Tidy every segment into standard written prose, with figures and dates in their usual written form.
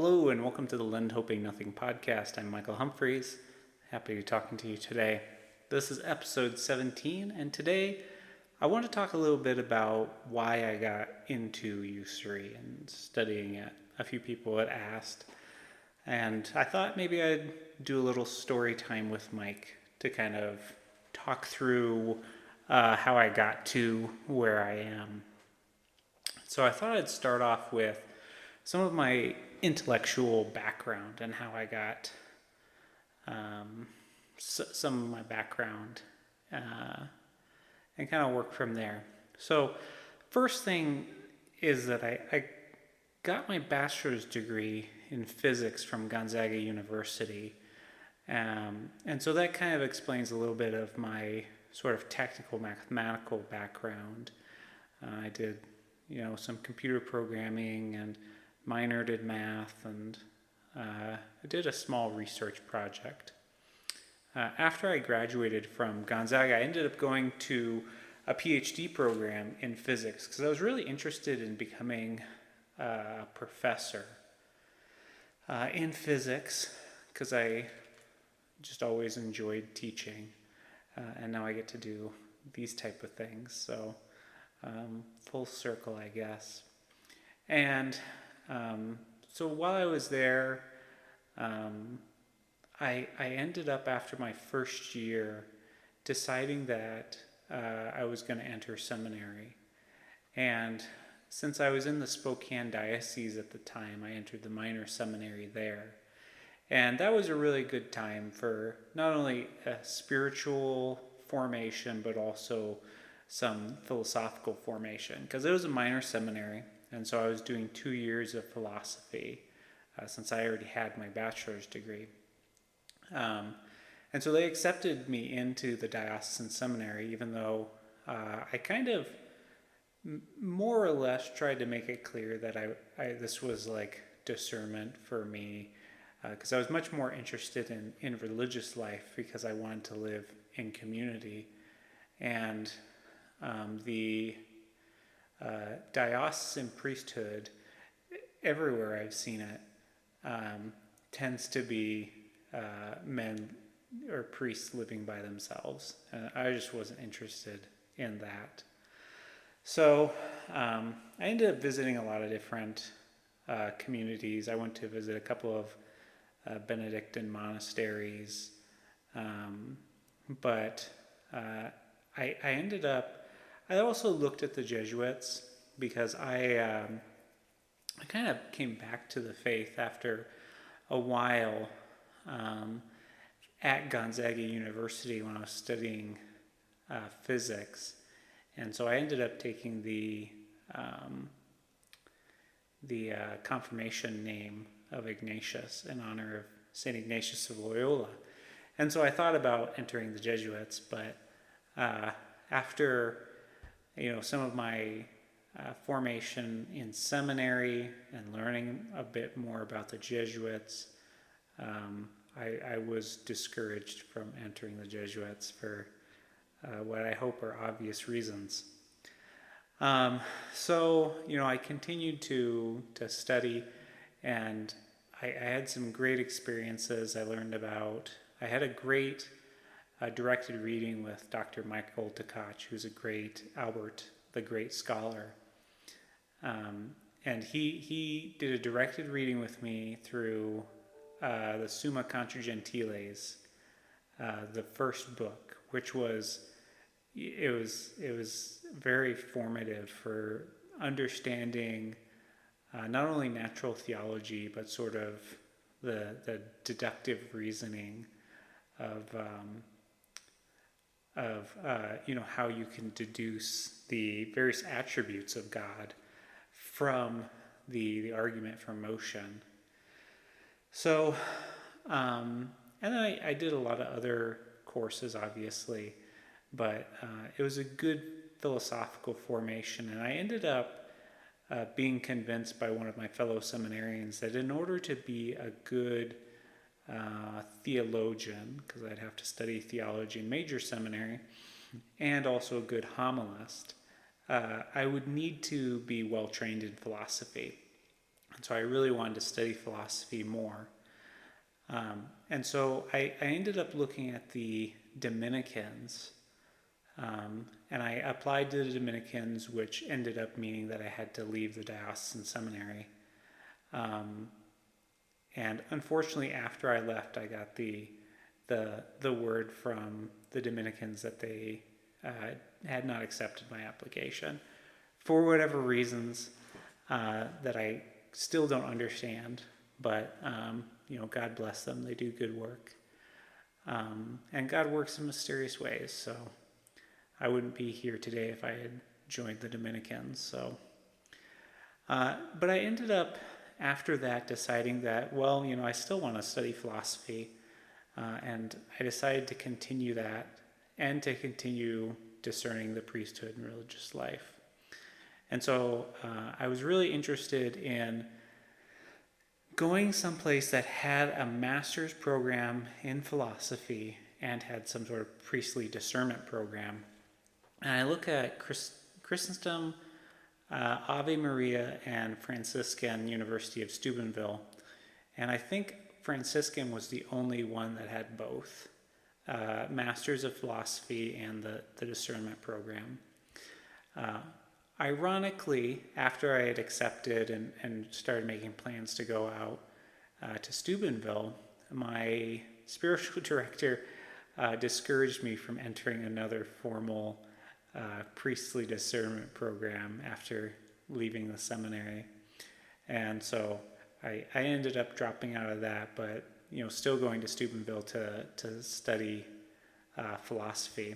Hello and welcome to the Lend Hoping Nothing podcast. I'm Michael Humphreys. Happy to be talking to you today. This is episode 17, and today I want to talk a little bit about why I got into usury and studying it. A few people had asked, and I thought maybe I'd do a little story time with Mike to kind of talk through how I got to where I am. So I thought I'd start off with some of my intellectual background and how I got some of my background and kind of work from there. So first thing is that I got my bachelor's degree in physics from Gonzaga University. And so that kind of explains a little bit of my sort of technical mathematical background. I did, some computer programming and minored in math, and I did a small research project. After I graduated from Gonzaga, I ended up going to a PhD program in physics because I was really interested in becoming a professor in physics because I just always enjoyed teaching, and now I get to do these type of things. So full circle, I guess. And so while I was there, I ended up, after my first year, deciding that I was going to enter seminary. And since I was in the Spokane Diocese at the time, I entered the minor seminary there. And that was a really good time for not only a spiritual formation, but also some philosophical formation, because it was a minor seminary. And so I was doing 2 years of philosophy since I already had my bachelor's degree. And so they accepted me into the diocesan seminary, even though I kind of more or less tried to make it clear that this was like discernment for me, because I was much more interested in religious life because I wanted to live in community. And the diocesan priesthood, everywhere I've seen it, tends to be men or priests living by themselves. I just wasn't interested in that. So I ended up visiting a lot of different communities. I went to visit a couple of Benedictine monasteries, but I ended up, I also looked at the Jesuits because I kind of came back to the faith after a while at Gonzaga University when I was studying physics. And so I ended up taking the confirmation name of Ignatius in honor of St. Ignatius of Loyola. And so I thought about entering the Jesuits, but after some of my formation in seminary and learning a bit more about the Jesuits, I was discouraged from entering the Jesuits for what I hope are obvious reasons. So I continued to study, and I had some great experiences. I had a great directed reading with Dr. Michael Tkach, who's a great Albert the Great scholar. And he did a directed reading with me through the Summa Contra Gentiles, the first book, which was very formative for understanding not only natural theology, but sort of the deductive reasoning of how you can deduce the various attributes of God from the argument for motion. So, and then I did a lot of other courses, obviously, but it was a good philosophical formation, and I ended up being convinced by one of my fellow seminarians that in order to be a good theologian, because I'd have to study theology in major seminary, and also a good homilist, I would need to be well trained in philosophy. So I really wanted to study philosophy more. And so I ended up looking at the Dominicans, and I applied to the Dominicans, which ended up meaning that I had to leave the diocesan seminary. And unfortunately, after I left, I got the word from the Dominicans that they had not accepted my application for whatever reasons that I still don't understand. But God bless them; they do good work, and God works in mysterious ways. So I wouldn't be here today if I had joined the Dominicans. So, but I ended up after that deciding that, well, I still want to study philosophy, and I decided to continue that and to continue discerning the priesthood and religious life. And so I was really interested in going someplace that had a master's program in philosophy and had some sort of priestly discernment program. And I look at Chrysostom, Ave Maria, and Franciscan University of Steubenville. And I think Franciscan was the only one that had both, Masters of Philosophy and the discernment program. Ironically, after I had accepted and started making plans to go out to Steubenville, my spiritual director discouraged me from entering another formal priestly discernment program after leaving the seminary. And so I ended up dropping out of that, but still going to Steubenville to study philosophy.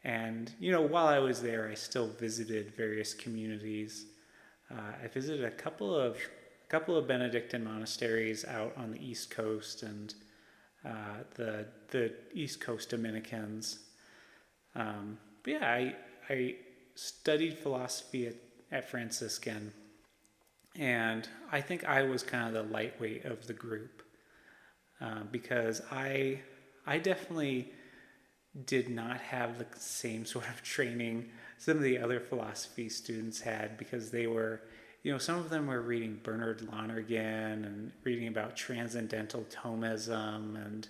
And while I was there, I still visited various communities. I visited a couple of Benedictine monasteries out on the East Coast and the East Coast Dominicans. But yeah, I studied philosophy at Franciscan, and I think I was kind of the lightweight of the group, because I definitely did not have the same sort of training some of the other philosophy students had, because they were, some of them were reading Bernard Lonergan and reading about transcendental Thomism and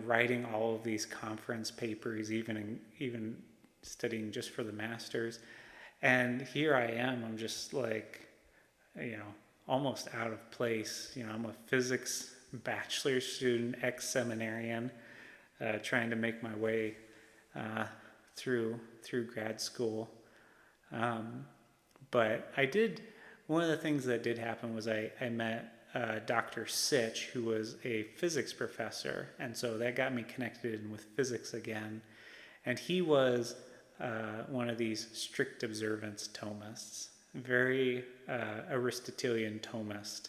writing all of these conference papers, even studying just for the masters. And here I am, I'm just like, almost out of place. I'm a physics bachelor student, ex-seminarian, trying to make my way through grad school. But one of the things that did happen was I met Dr. Sitch, who was a physics professor, and so that got me connected with physics again. And he was one of these strict observance Thomists, very Aristotelian Thomist.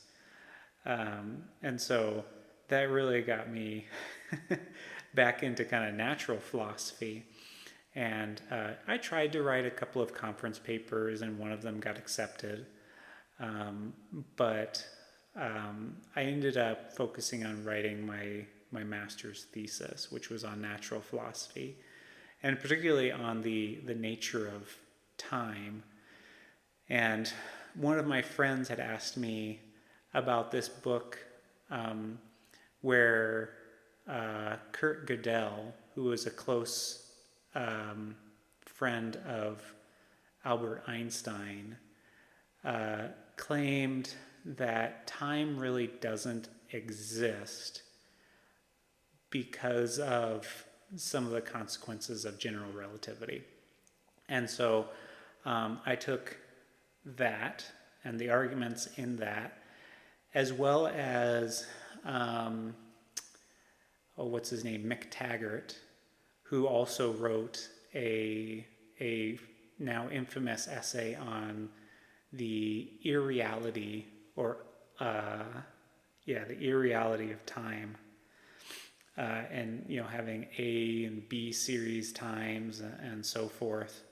And so that really got me back into kind of natural philosophy. And I tried to write a couple of conference papers, and one of them got accepted. But I ended up focusing on writing my master's thesis, which was on natural philosophy, and particularly on the nature of time. And one of my friends had asked me about this book where Kurt Gödel, who was a close friend of Albert Einstein, claimed that time really doesn't exist because of some of the consequences of general relativity. And so I took that and the arguments in that, as well as what's his name, Mick Taggart, who also wrote a now infamous essay on the irreality the irreality of time, and having A and B series times and so forth.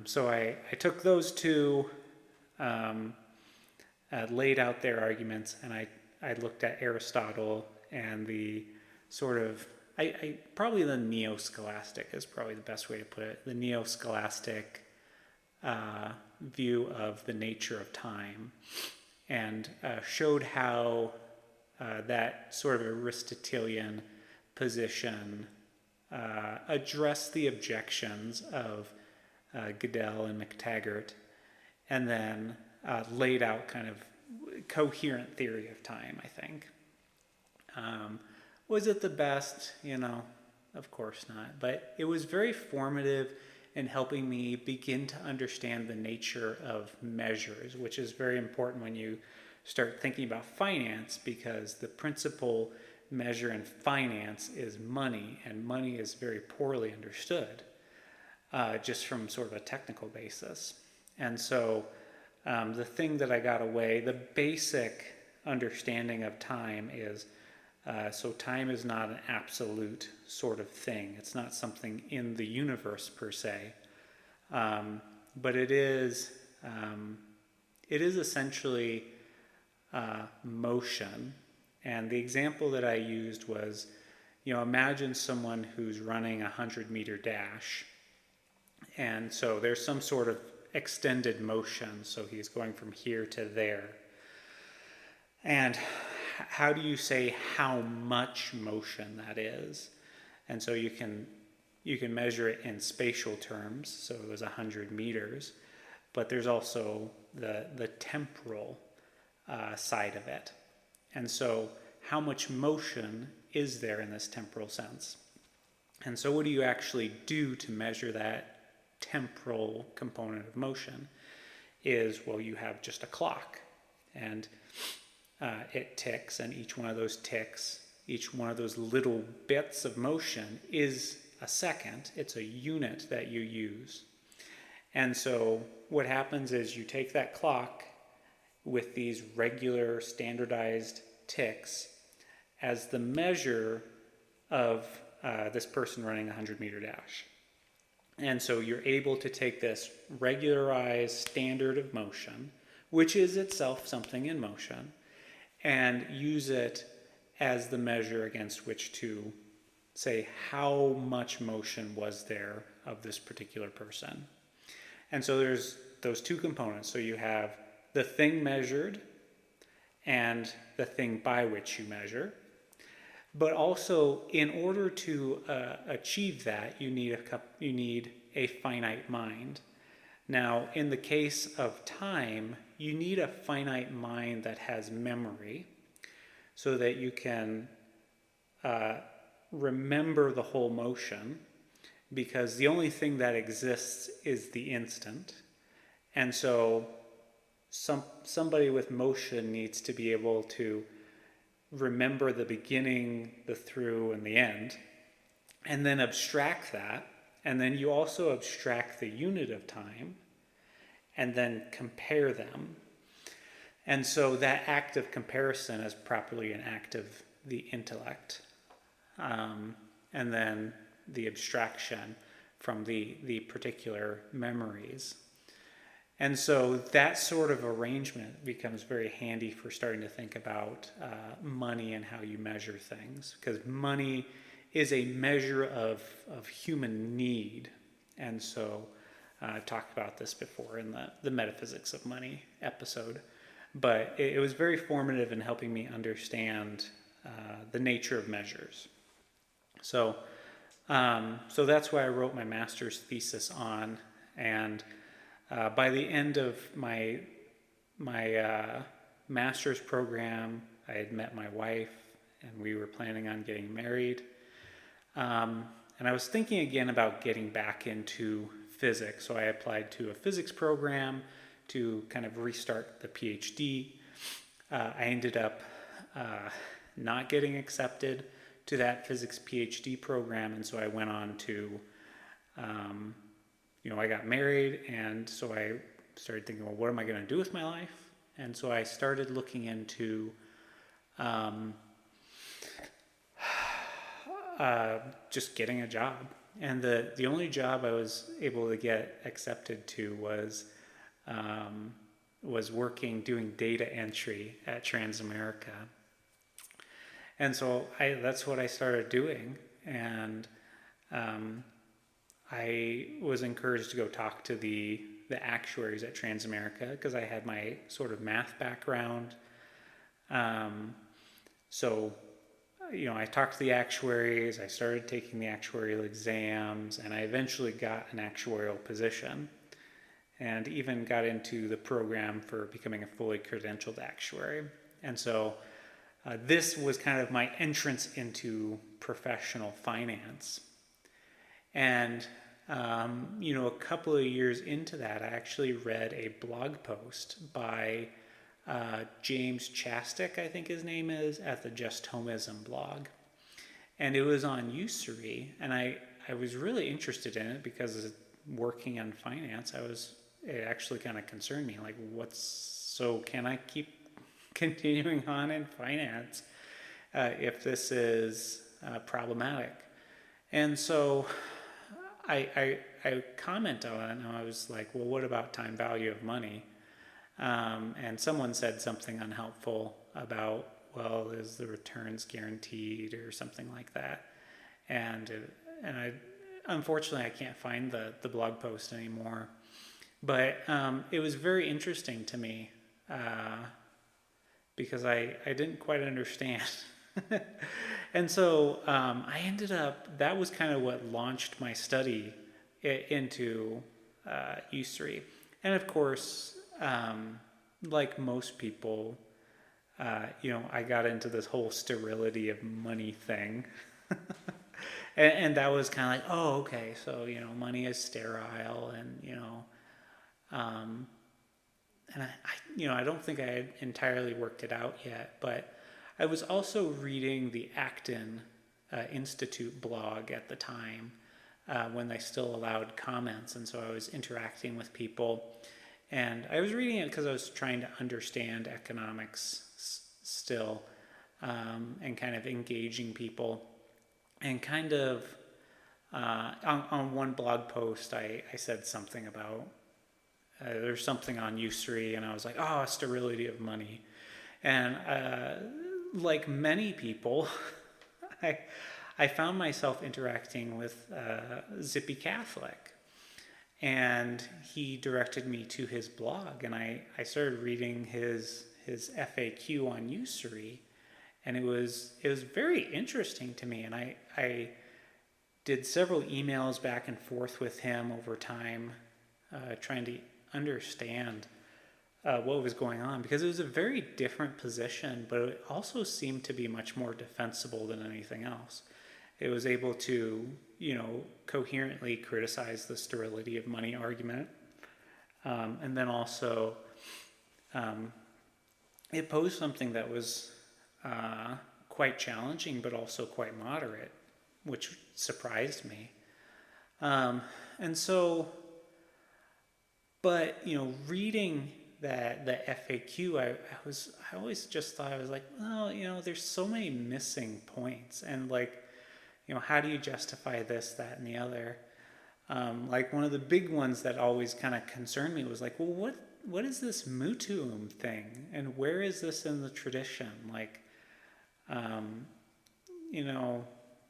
So I took those two, laid out their arguments, and I looked at Aristotle and the sort of probably the neo-scholastic is probably the best way to put it. The neo-scholastic view of the nature of time, and showed how that sort of Aristotelian position addressed the objections of Gödel and McTaggart, and then laid out kind of coherent theory of time, I think. Was it the best? Of course not. But it was very formative in helping me begin to understand the nature of measures, which is very important when you start thinking about finance, because the principal measure in finance is money, and money is very poorly understood just from sort of a technical basis. And so the thing that I got away, the basic understanding of time is, so time is not an absolute sort of thing. It's not something in the universe per se, but it is essentially motion. And the example that I used was, imagine someone who's running a 100-meter dash. And so there's some sort of extended motion. So he's going from here to there. And how do you say how much motion that is? And so you can measure it in spatial terms. So it was 100 meters. But there's also the temporal side of it. And so how much motion is there in this temporal sense? And so what do you actually do to measure that temporal component of motion? Is, well, you have just a clock, and it ticks, and each one of those ticks, each one of those little bits of motion is a second. It's a unit that you use. And so what happens is you take that clock with these regular standardized ticks as the measure of this person running a 100-meter dash. And so you're able to take this regularized standard of motion, which is itself something in motion, and use it as the measure against which to say how much motion was there of this particular person. And so there's those two components. So you have the thing measured and the thing by which you measure. But also, in order to achieve that, you need a finite mind. Now, in the case of time, you need a finite mind that has memory so that you can remember the whole motion, because the only thing that exists is the instant. And so somebody with motion needs to be able to remember the beginning, the through, and the end, and then abstract that. And then you also abstract the unit of time and then compare them. And so that act of comparison is properly an act of the intellect. And then the abstraction from the particular memories. And so that sort of arrangement becomes very handy for starting to think about money and how you measure things, because money is a measure of human need. And so I've talked about this before in the Metaphysics of Money episode, but it was very formative in helping me understand the nature of measures. So that's what I wrote my master's thesis on, and by the end of my master's program, I had met my wife, and we were planning on getting married. And I was thinking again about getting back into physics, so I applied to a physics program to kind of restart the PhD. I ended up not getting accepted to that physics PhD program, and so I went on to I got married, and so I started thinking, well, what am I going to do with my life? And so I started looking into just getting a job. And the only job I was able to get accepted to was working doing data entry at Transamerica. And so that's what I started doing, and I was encouraged to go talk to the the actuaries at Transamerica because I had my sort of math background. So, I talked to the actuaries, I started taking the actuarial exams, and I eventually got an actuarial position and even got into the program for becoming a fully credentialed actuary. And so this was kind of my entrance into professional finance. And, a couple of years into that, I actually read a blog post by James Chastik, I think his name is, at the Justomism blog. And it was on usury. And I was really interested in it because working on finance, it actually kind of concerned me. Like, so can I keep continuing on in finance if this is problematic? And so I comment on it, and I was like, well, what about time value of money? And someone said something unhelpful about, well, is the returns guaranteed or something like that? And unfortunately, I can't find the blog post anymore. But it was very interesting to me because I didn't quite understand. And so I ended up, that was kind of what launched my study into usury. And of course, like most people, I got into this whole sterility of money thing. and that was kind of like, oh, okay, so, money is sterile and, I don't think I had entirely worked it out yet, but I was also reading the Acton Institute blog at the time when they still allowed comments, and so I was interacting with people. And I was reading it because I was trying to understand economics still and kind of engaging people. And kind of on one blog post, I said something about there's something on usury, and I was like, oh, sterility of money. And like many people, I found myself interacting with Zippy Catholic. And he directed me to his blog, and I started reading his FAQ on usury, and it was very interesting to me. And I did several emails back and forth with him over time, trying to understand what was going on, because it was a very different position, but it also seemed to be much more defensible than anything else. It was able to, coherently criticize the sterility of money argument. And then also, it posed something that was quite challenging, but also quite moderate, which surprised me. And so, but, reading the FAQ, I always just thought, I was like, well, there's so many missing points, and like, how do you justify this, that, and the other? Like one of the big ones that always kind of concerned me was like, well, what is this mutuum thing, and where is this in the tradition? Like,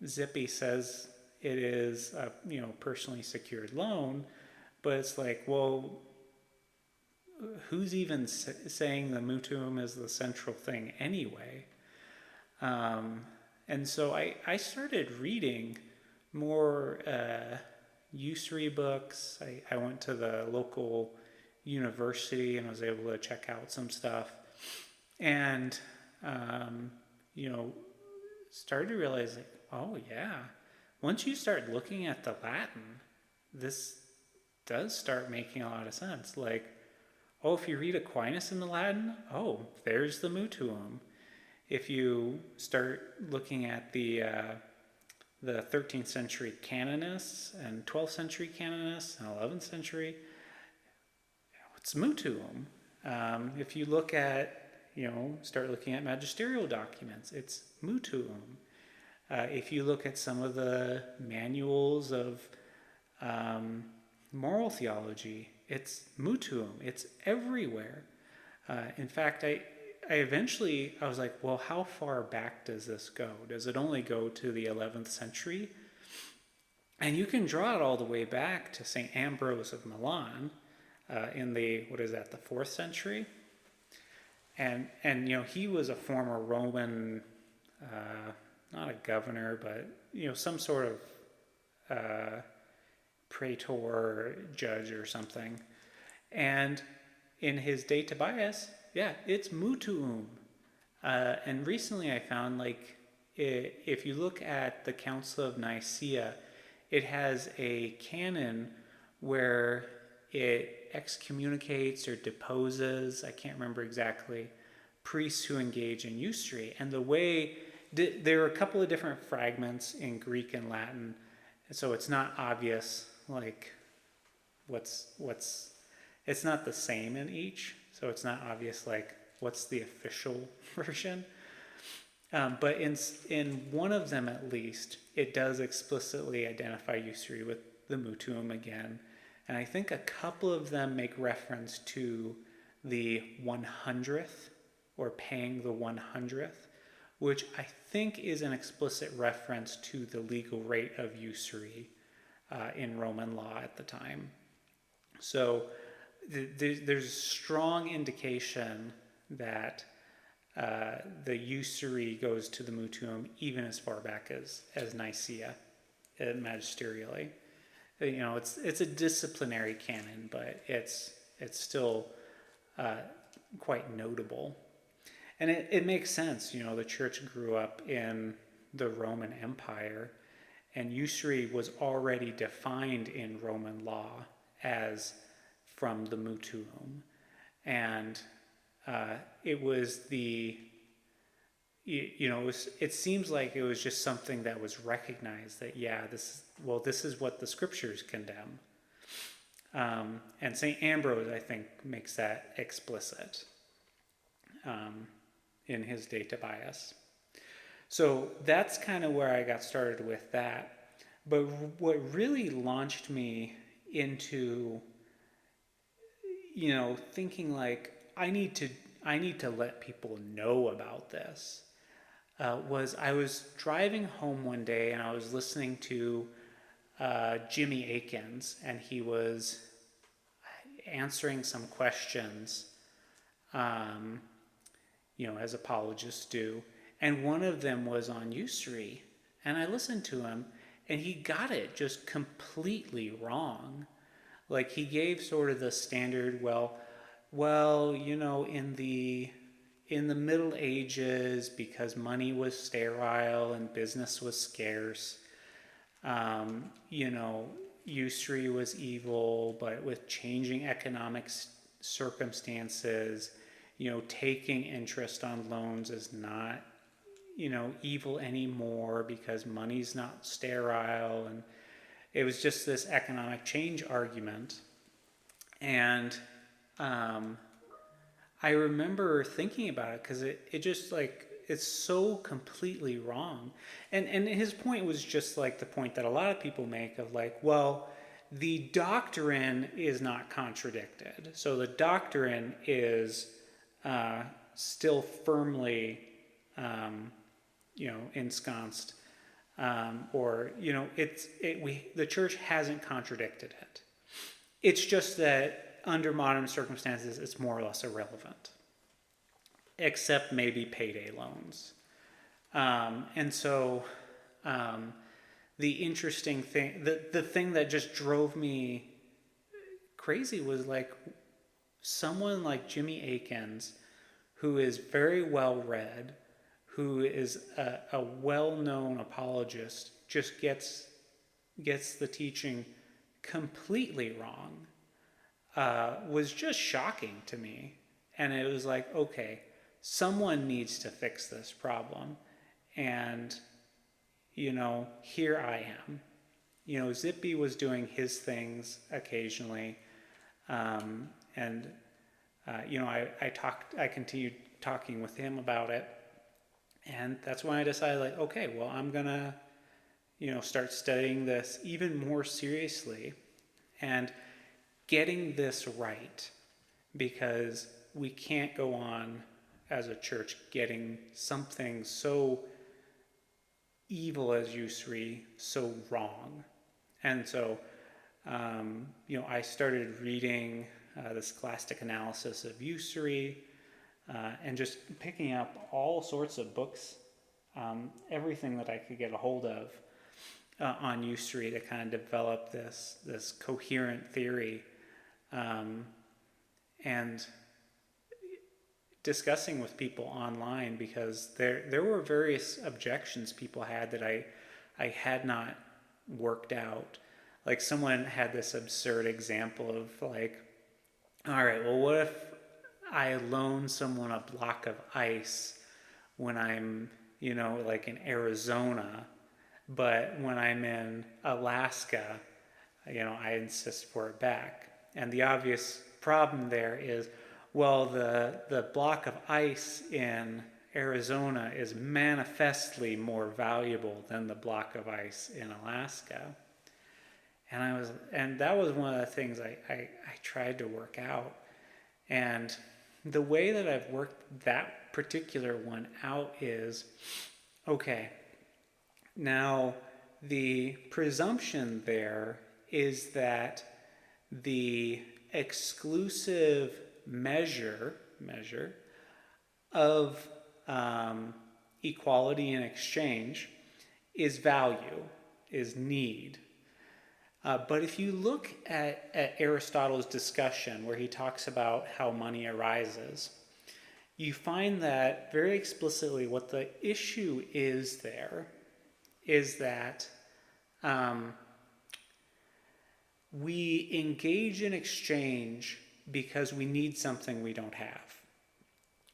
Zippy says it is a personally secured loan, but it's like, well, who's even saying the mutuum is the central thing anyway? And so I started reading more usury books. I went to the local university and was able to check out some stuff. And, started to realize, like, oh yeah, once you start looking at the Latin, this does start making a lot of sense. Like, oh, if you read Aquinas in the Latin, oh, there's the mutuum. If you start looking at the 13th century canonists and 12th century canonists and 11th century, it's mutuum. If you look at, start looking at magisterial documents, it's mutuum. If you look at some of the manuals of moral theology, it's mutuum. It's everywhere. In fact, I was like, well, how far back does this go? Does it only go to the 11th century? And you can draw it all the way back to St. Ambrose of Milan. in the, what is that, the 4th century. And he was a former Roman, not a governor, but some sort of praetor, judge or something. And in his De Tobias, yeah, it's mutuum. And recently I found, if you look at the Council of Nicaea, it has a canon where it excommunicates or deposes, I can't remember exactly, priests who engage in usury. And the way, there are a couple of different fragments in Greek and Latin, so it's not obvious, it's not the same in each, so it's not obvious, what's the official version. But in one of them at least, it does explicitly identify usury with the mutuum again. And I think a couple of them make reference to the 100th, or paying the 100th, which I think is an explicit reference to the legal rate of usury in Roman law at the time. So there's strong indication that the usury goes to the mutuum even as far back as Nicaea, magisterially. It's a disciplinary canon, but it's still quite notable. And it makes sense, the church grew up in the Roman Empire, and usury was already defined in Roman law as from the mutuum. And it was it seems like it was just something that was recognized that, this is what the scriptures condemn. And St. Ambrose, I think, makes that explicit in his De Tobias. So that's kind of where I got started with that. But what really launched me into, thinking I need to let people know about this, was I was driving home one day and I was listening to Jimmy Akins, and he was answering some questions, as apologists do. And one of them was on usury. And I listened to him, and he got it just completely wrong. He gave sort of the standard, in the Middle Ages, because money was sterile and business was scarce, usury was evil, but with changing economic circumstances, taking interest on loans is not, evil anymore because money's not sterile. And it was just this economic change argument. And I remember thinking about it because it just it's so completely wrong. And his point was just the point that a lot of people make of the doctrine is not contradicted. So the doctrine is still firmly, ensconced, the church hasn't contradicted it. It's just that under modern circumstances, it's more or less irrelevant, except maybe payday loans. And so the interesting thing, the thing that just drove me crazy was someone like Jimmy Akins, who is very well read, who is a well-known apologist, just gets the teaching completely wrong, was just shocking to me. And it was okay, someone needs to fix this problem. And, here I am. Zippy was doing his things occasionally. I continued talking with him about it. And that's when I decided, okay, well, I'm going to, start studying this even more seriously and getting this right, because we can't go on as a church getting something so evil as usury so wrong. And so, I started reading the scholastic analysis of usury, and just picking up all sorts of books, everything that I could get a hold of on usury to kind of develop this coherent theory, and discussing with people online, because there were various objections people had that I had not worked out. Like, someone had this absurd example of like, all right, well, what if I loan someone a block of ice when I'm, like in Arizona, but when I'm in Alaska, I insist for it back. And the obvious problem there is, well, the block of ice in Arizona is manifestly more valuable than the block of ice in Alaska. And that was one of the things I tried to work out. And the way that I've worked that particular one out is, okay, now the presumption there is that the exclusive measure of equality in exchange is value, is need. But if you look at Aristotle's discussion, where he talks about how money arises, you find that very explicitly what the issue is there is that we engage in exchange because we need something we don't have.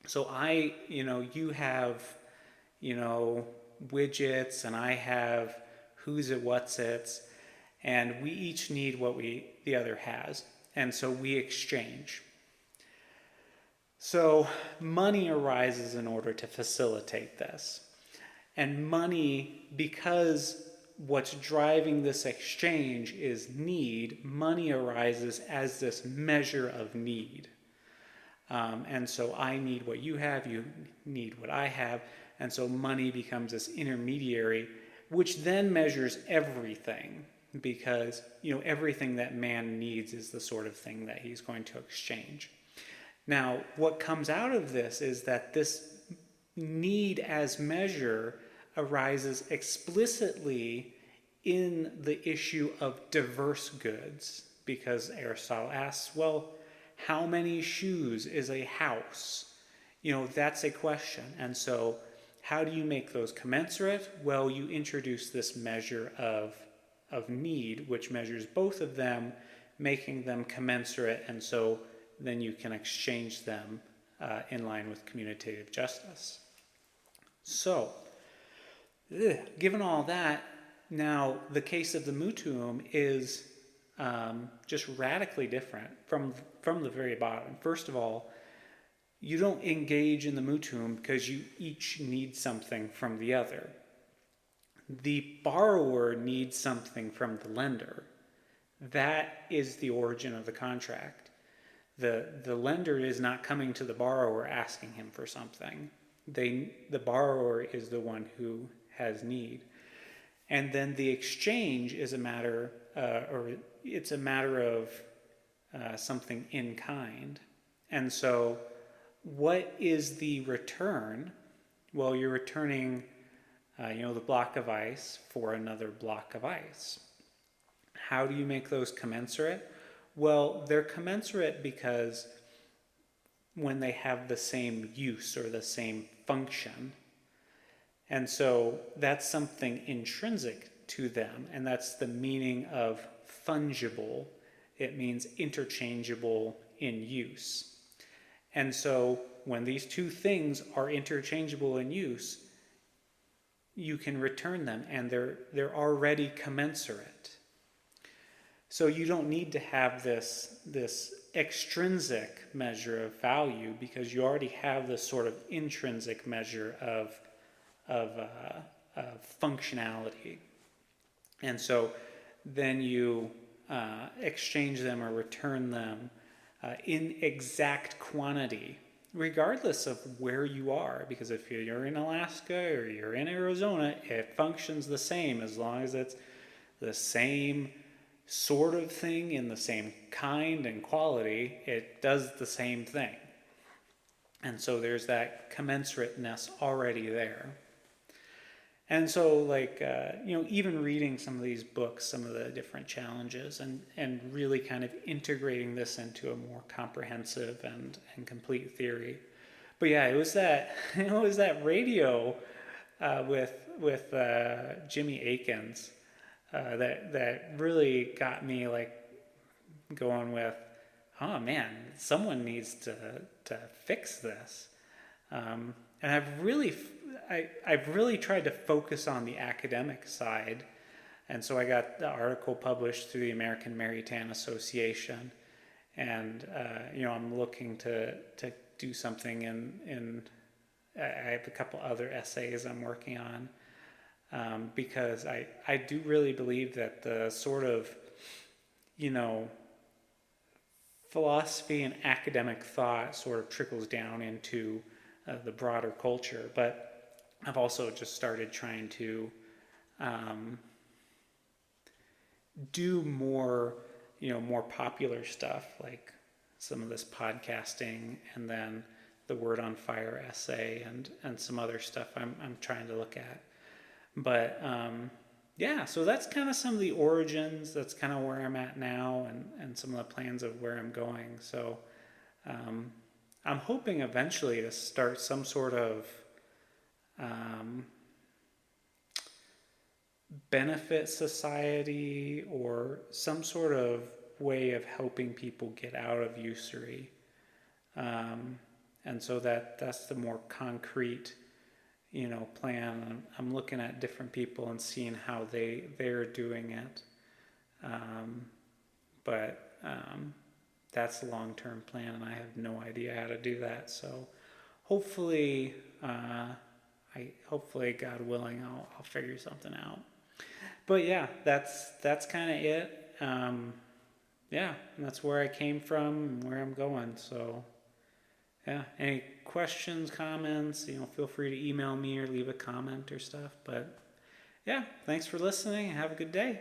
So you have, widgets, and I have who's it, what's it's, and we each need what the other has. And so we exchange. So money arises in order to facilitate this. And money, because what's driving this exchange is need, money arises as this measure of need. And so I need what you have, you need what I have, and so money becomes this intermediary, which then measures everything, because everything that man needs is the sort of thing that he's going to exchange. Now, what comes out of this is that this need as measure arises explicitly in the issue of diverse goods, because Aristotle asks, well, how many shoes is a house? That's a question. And so how do you make those commensurate? Well, you introduce this measure of need, which measures both of them, making them commensurate, and so then you can exchange them in line with commutative justice. So, given all that, now the case of the mutuum is just radically different from the very bottom. First of all, you don't engage in the mutuum because you each need something from the other. The borrower needs something from the lender. That is the origin of the contract. The lender is not coming to the borrower asking him for something. The borrower is the one who has need. And then the exchange is a matter, it's a matter of something in kind. And so what is the return? Well, you're returning the block of ice for another block of ice. How do you make those commensurate? Well, they're commensurate because when they have the same use or the same function. And so that's something intrinsic to them, and that's the meaning of fungible. It means interchangeable in use. And so when these two things are interchangeable in use, you can return them, and they're already commensurate. So you don't need to have this extrinsic measure of value, because you already have this sort of intrinsic measure of functionality. And so then you exchange them or return them in exact quantity, regardless of where you are. Because if you're in Alaska or you're in Arizona, it functions the same as long as it's the same sort of thing in the same kind and quality, it does the same thing. And so there's that commensurateness already there. And so, like, even reading some of these books, some of the different challenges, and really kind of integrating this into a more comprehensive and complete theory. But yeah, it was that radio with Jimmy Akins that really got me like going with, oh man, someone needs to fix this. And I've really tried to focus on the academic side, and so I got the article published through the American Maritime Association, and I'm looking to do something in I have a couple other essays I'm working on, because I do really believe that the sort of philosophy and academic thought sort of trickles down into the broader culture. But I've also just started trying to do more, more popular stuff, like some of this podcasting, and then the Word on Fire essay, and some other stuff I'm trying to look at. But yeah, so that's kind of some of the origins. That's kind of where I'm at now, and some of the plans of where I'm going. So I'm hoping eventually to start some sort of benefit society, or some sort of way of helping people get out of usury. And so that's the more concrete plan. I'm looking at different people and seeing how they're doing it. But that's the long-term plan, and I have no idea how to do that. So hopefully, God willing, I'll figure something out. But yeah, that's kind of it. Yeah, and that's where I came from and where I'm going. So yeah, any questions, comments, feel free to email me or leave a comment or stuff. But yeah, thanks for listening and have a good day.